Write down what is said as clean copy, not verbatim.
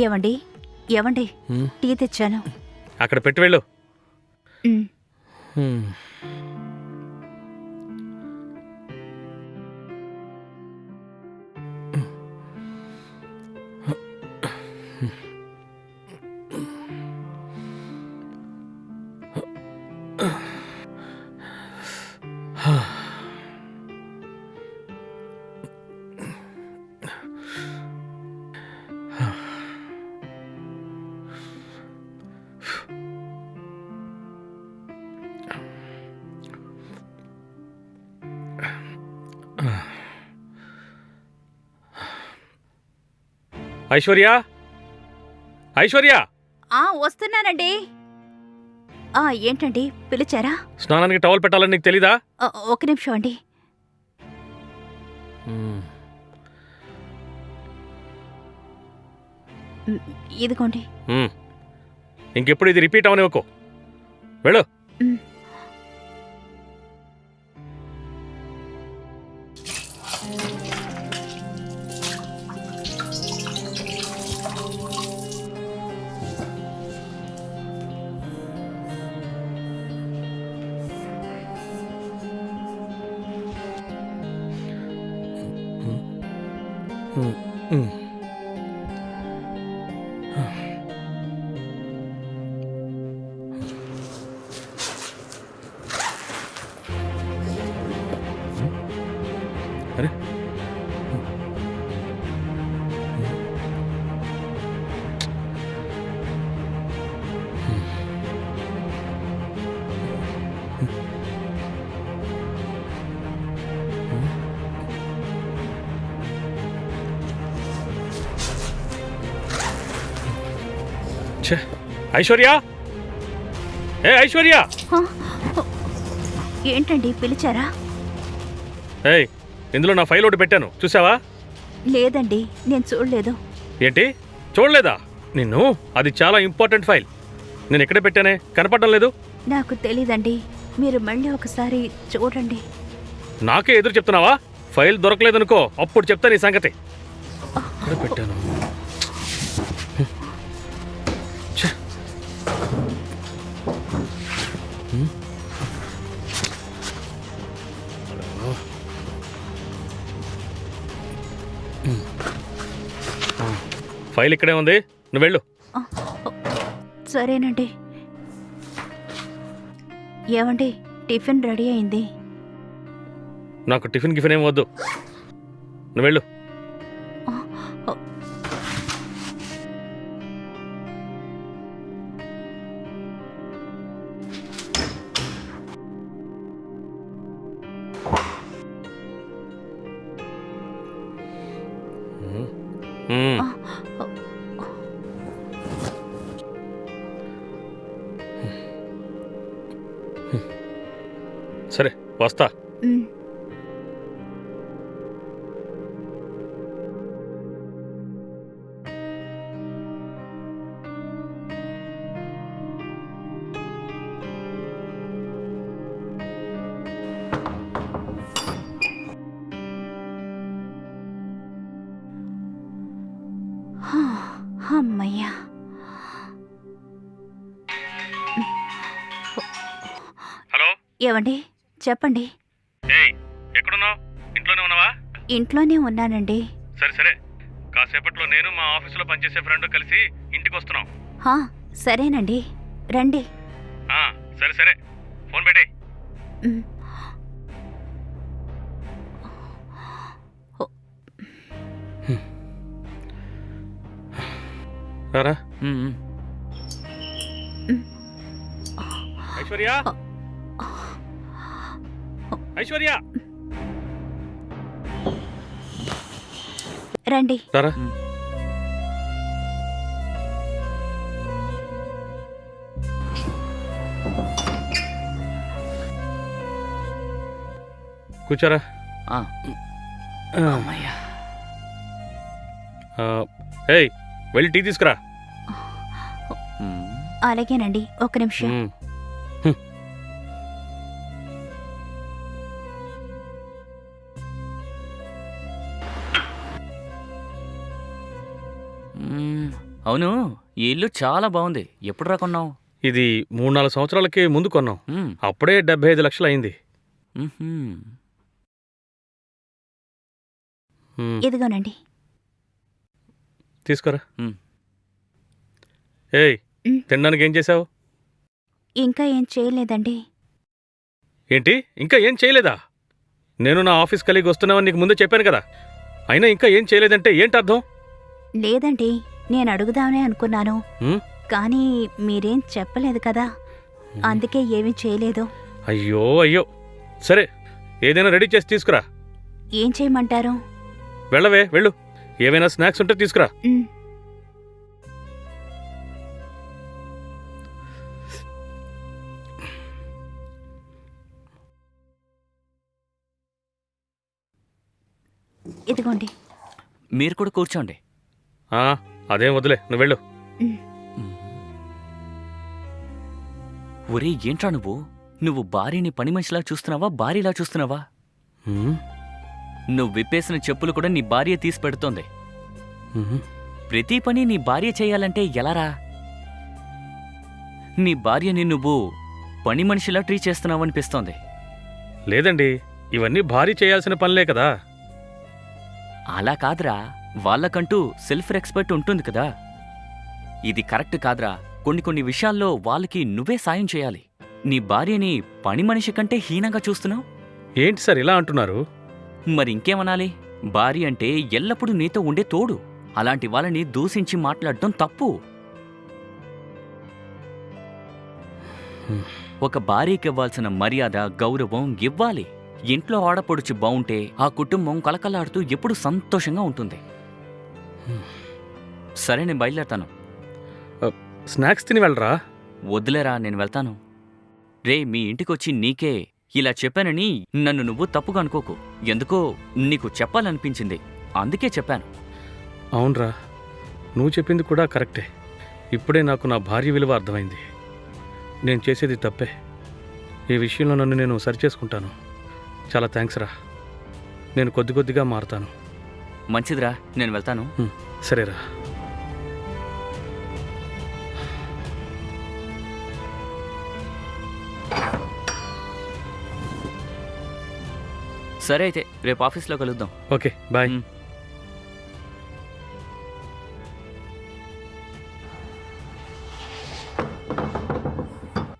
ఏవండి ఏవండి టీ తెచ్చాను. అక్కడ పెట్టి వెళ్ళు. ఐశ్వర్య, ఐశ్వర్య, వస్తున్నానండి. ఏంటండి పిలిచారా? స్నానానికి టవల్ పెట్టాలని నీకు తెలీదా? ఒక నిమిషం అండి. ఇదిగోండి. ఇంకెప్పుడు ఇది రిపీట్ అవనివ్వకు. వెళ్ళు. అరే ఐశ్వర్య, ఏ ఐశ్వర్య, ఏంటండి పిలిచారా? ఏయ్, ఇందులో నా ఫైల్ ఒకటి పెట్టాను, చూసావా? లేదండి, నేను చూడలేదు. ఏంటి చూడలేదా? నిన్ను, అది చాలా ఇంపార్టెంట్ ఫైల్. నేను ఎక్కడ పెట్టానే, కనపడడం లేదు. నాకు తెలీదండి, మీరు మళ్ళీ ఒకసారి చూడండి. నాకే ఎదురు చెప్తున్నావా? ఫైల్ దొరకలేదనుకో, అప్పుడు చెప్తా నీ సంగతి. ఎక్కడ పెట్టాను? ఫైల్ ఇక్కడే ఉంది, నువ్వు వెళ్ళు. సరేనండి. ఏమండి, టిఫిన్ రెడీ అయింది. నాకు టిఫిన్ గిఫిన్ ఏం వద్దు, నువ్వు వెళ్ళు. సరే, వస్తా. అమ్మయ్యా. హలో, ఏవండి చెప్పండి. ఎక్కడున్నావు? ఇంట్లోనే ఉన్నావా? ఇంట్లోనే ఉన్నానండి. సరే సరే, కాసేపట్లో నేను మా ఆఫీసులో పనిచేసే ఫ్రెండ్ కలిసి ఇంటికి వస్తున్నాం. సరేనండి, రండి. సరే సరే, ఫోన్ పెట్టి. రారా. ఐశ్వర్య, ఐశ్వర్య, రండి. రారా. కూర్చోరా. ఏయ్, వెళ్ళి టీ తీసుకురా. అలాగేనండి, ఒక నిమిషం. అవును, ఈ ఇల్లు చాలా బాగుంది. ఎప్పుడు రా కొన్నావు? ఇది 3-4 సంవత్సరాలకి ముందు కొన్నాం. అప్పుడే 75 లక్షలు అయింది. ఇదిగోనండి. తీసుకోరా. మ్. ఏయ్, మ్. తినడానికి ఏం చేసావు? ఇంకా ఏం చేయలేదండి. ఏంటి, ఇంకా ఏం చేయలేదా? నేను నా ఆఫీస్ కలిగి వస్తున్నావని నీకు ముందే చెప్పాను కదా. అయినా ఇంకా ఏం చేయలేదంటే ఏంటి అర్థం? లేదండి, నేను అడుగుదామనే అనుకున్నాను. మ్? కానీ మీరేం చెప్పలేదు కదా, అందుకే ఏమీ చేయలేదు. అయ్యో అయ్యో. సరే, ఏదైనా రెడీ చేసి తీసుకురా. ఏం చేయమంటారు? వెళ్ళవే, వెళ్ళు. ఏవైనా స్నాక్స్ ఉంటే తీసుకురా. మ్. ఇదిగోండి. మీరు కూడా కూర్చోండి. అదేం వదిలే, నువ్వు వెళ్ళు. ఒరే, ఏంట్రా నువ్వు భార్యని పని మనిషిలా చూస్తున్నావా, భార్యలా చూస్తున్నావా? మ్? నువ్వు విప్పేసిన చెప్పులు కూడా నీ భార్య తీసి పెడుతోంది. మ్. ప్రతి పని నీ భార్య చేయాలంటే ఎలారా? నీ భార్యని నువ్వు పని మనిషిలా ట్రీట్ చేస్తున్నావనిపిస్తోంది. లేదండి, ఇవన్నీ భారీ చేయాల్సిన పనులే కదా. అలా కాదురా, వాళ్ళకంటూ సెల్ఫ్ రెస్పెక్ట్ ఉంటుంది కదా. ఇది కరెక్ట్ కాదురా. కొన్ని విషయాల్లో వాళ్ళకి నువ్వే సాయం చేయాలి. నీ భార్యని పని మనిషి కంటే హీనంగా చూస్తున్నావు. ఏంటి సార్ ఇలా అంటున్నారు? మరి ఇంకేమనాలి? భార్య అంటే ఎల్లప్పుడూ నీతో ఉండే తోడు. అలాంటి వాళ్ళని దూషించి మాట్లాడటం తప్పు. ఒక భార్యకి ఇవ్వాల్సిన మర్యాద, గౌరవం ఇవ్వాలి. ఇంట్లో ఆడపడుచు బావుంటే ఆ కుటుంబం కలకలాడుతూ ఎప్పుడు సంతోషంగా ఉంటుంది. సరే, నేను బయలుదేరతాను. స్నాక్స్ తిని వెళ్ళరా. వద్దులేరా, నేను వెళ్తాను. రే, మీ ఇంటికొచ్చి నీకే ఇలా చెప్పానని నన్ను నువ్వు తప్పుగా అనుకోకు. ఎందుకో నీకు చెప్పాలనిపించింది, అందుకే చెప్పాను. అవునరా, నువ్వు చెప్పింది కూడా కరెక్టే. ఇప్పుడే నాకు నా భార్య విలువ అర్థమైంది. నేను చేసేది తప్పే. ఈ విషయంలో నన్ను నేను సరిచేసుకుంటాను. చాలా థ్యాంక్స్ రా. నేను కొద్దిగా మారుతాను. మంచిదిరా, నేను వెళ్తాను. సరేరా. సరే అయితే, రేపు ఆఫీస్లో కలుద్దాం. Okay, bye.